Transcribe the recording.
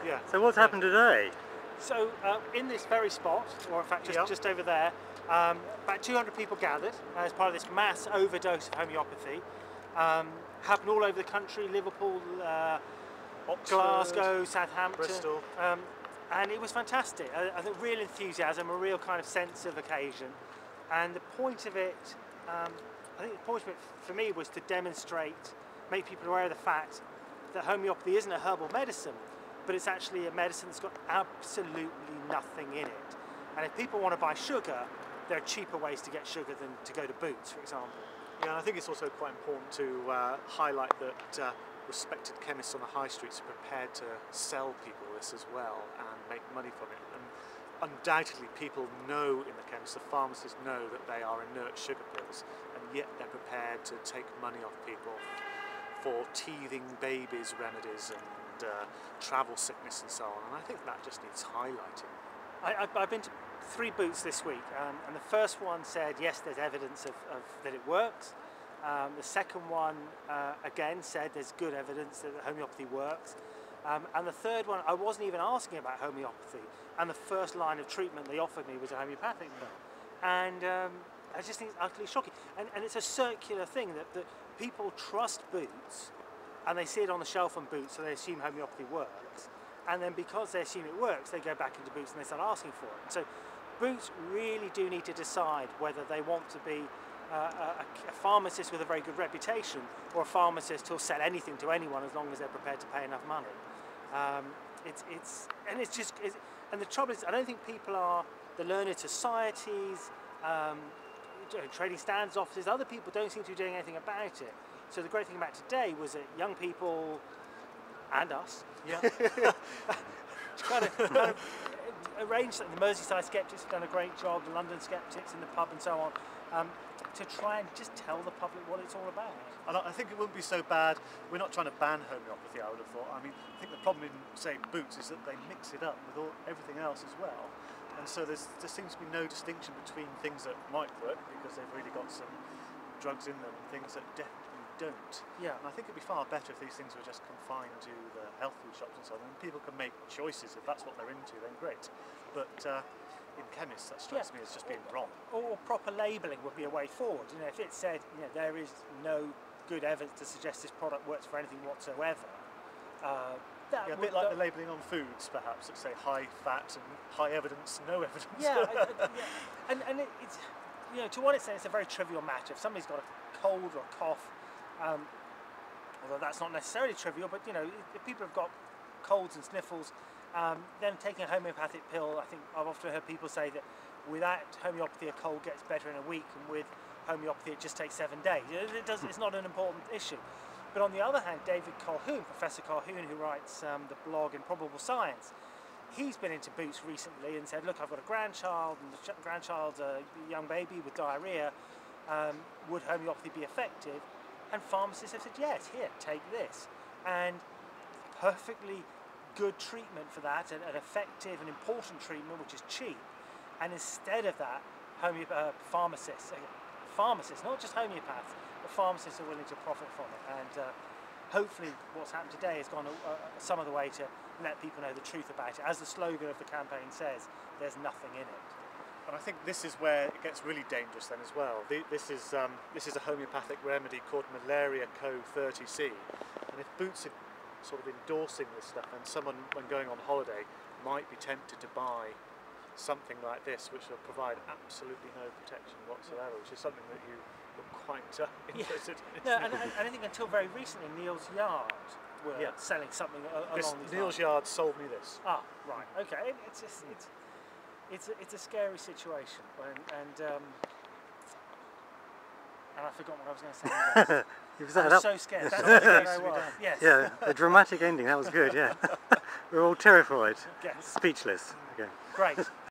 Yeah. So what's happened today? So in this very spot, or in fact just over there, about 200 people gathered as part of this mass overdose of homeopathy. Happened all over the country: Liverpool, Oxford, Glasgow, Southampton, Bristol. And it was fantastic. I think real enthusiasm, a real kind of sense of occasion. And the point of it, I think the point of it for me was to demonstrate, make people aware of the fact that homeopathy isn't a herbal medicine, but it's actually a medicine that's got absolutely nothing in it. And if people want to buy sugar, there are cheaper ways to get sugar than to go to Boots, for example. Yeah, and I think it's also quite important to highlight that respected chemists on the high streets are prepared to sell people this as well and make money from it. And undoubtedly people know in the chemists, the pharmacists know that they are inert sugar pills, and yet they're prepared to take money off people for teething babies remedies and travel sickness and so on. And I think that just needs highlighting. I've been to 3 Boots this week, and the first one said yes, there's evidence of that it works. The second one again said there's good evidence that homeopathy works. And the third one, I wasn't even asking about homeopathy, and the first line of treatment they offered me was a homeopathic pill. And I just think it's utterly shocking. And it's a circular thing that people trust Boots, and they see it on the shelf on Boots, so they assume homeopathy works. And then because they assume it works, they go back into Boots and they start asking for it. So Boots really do need to decide whether they want to be a pharmacist with a very good reputation, or a pharmacist who'll sell anything to anyone as long as they're prepared to pay enough money. And the trouble is, I don't think people are, the learned societies, trading standards offices, other people don't seem to be doing anything about it. So the great thing about today was that young people and us, kind of arranged something. The Merseyside Skeptics have done a great job, the London Skeptics in the pub and so on, to try and just tell the public what it's all about. And I think it wouldn't be so bad. We're not trying to ban homeopathy, I would have thought. I mean, I think the problem in, say, Boots is that they mix it up with everything else as well. And so there seems to be no distinction between things that might work because they've really got some drugs in them and things that definitely don't. Yeah. And I think it'd be far better if these things were just confined to the health food shops and so on. And people can make choices. If that's what they're into, then great. But in chemists, that strikes me as just being wrong. Or proper labelling would be a way forward. You know, if it said, you know, there is no good evidence to suggest this product works for anything whatsoever. A bit like the labelling on foods, perhaps, that say high fat and high evidence, no evidence. And it's, you know, to one extent, it's a very trivial matter. If somebody's got a cold or a cough, although that's not necessarily trivial, but you know, if people have got colds and sniffles, then taking a homeopathic pill, I think I've often heard people say that without homeopathy, a cold gets better in a week, and with homeopathy, it just takes 7 days. It's not an important issue. But on the other hand, David Colquhoun, Professor Colquhoun, who writes the blog Improbable Science, he's been into Boots recently and said, look, I've got a grandchild, and the grandchild's a young baby with diarrhea. Would homeopathy be effective? And pharmacists have said, yes, here, take this. And perfectly good treatment for that, an effective and important treatment, which is cheap. And instead of that, pharmacists, not just homeopaths, but pharmacists are willing to profit from it. And hopefully what's happened today has gone some of the way to let people know the truth about it. As the slogan of the campaign says, there's nothing in it. And I think this is where it gets really dangerous then as well. This is a homeopathic remedy called Malaria Co 30C. And if Boots are sort of endorsing this stuff, then someone, when going on holiday, might be tempted to buy something like this, which will provide absolutely no protection whatsoever, which is something that you were quite interested in. No, and I think until very recently, Neil's Yard were selling something along these lines. Neil's Yard sold me this. Ah, right, okay. It's a scary situation, and I forgot what I was going to say. I was so scared. That's what I was. Yes. Yeah, a dramatic ending. That was good. Yeah, we're all terrified, Yes. speechless. Okay. Great.